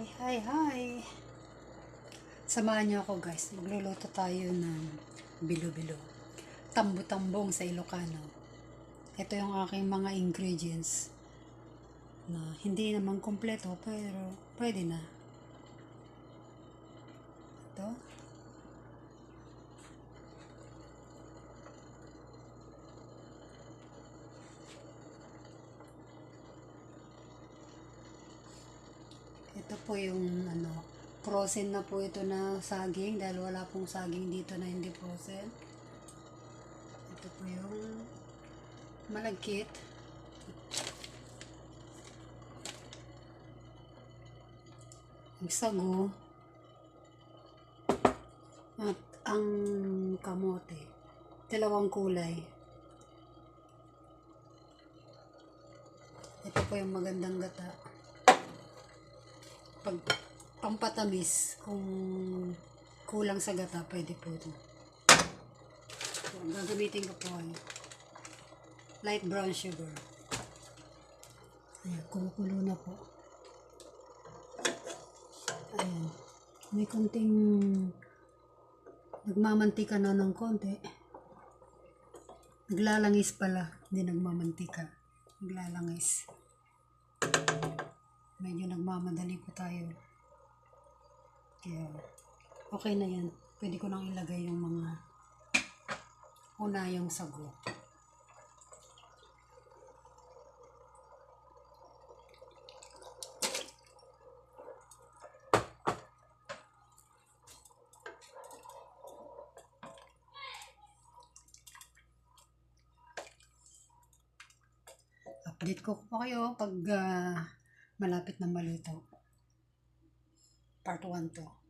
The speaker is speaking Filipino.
Hi, hi, hi! Samahan niyo ako guys. Magluluto tayo ng bilo-bilo. Tambo-tambong sa Ilocano. Ito yung aking mga ingredients na hindi naman kompleto pero pwede na. Ito. Ito po yung frozen na po ito na saging dahil wala pong saging dito na hindi frozen. Ito po yung malagkit. Ang sago. At ang kamote. Dalawang kulay. Ito po yung magandang gata. Pag pampatamis, kung kulang sa gata, pwede po ito. So, gagamitin ko po ay light brown sugar. Ayan, kumukulo na po. Ayan. May konting nagmamantika na ng konti. Naglalangis pala, hindi nagmamantika. Naglalangis. Medyo nagmamadali po tayo. Kaya, okay na yan. Pwede ko nang ilagay yung mga unayang sago. Update ko po kayo pag malapit na maluto. Part 1 to.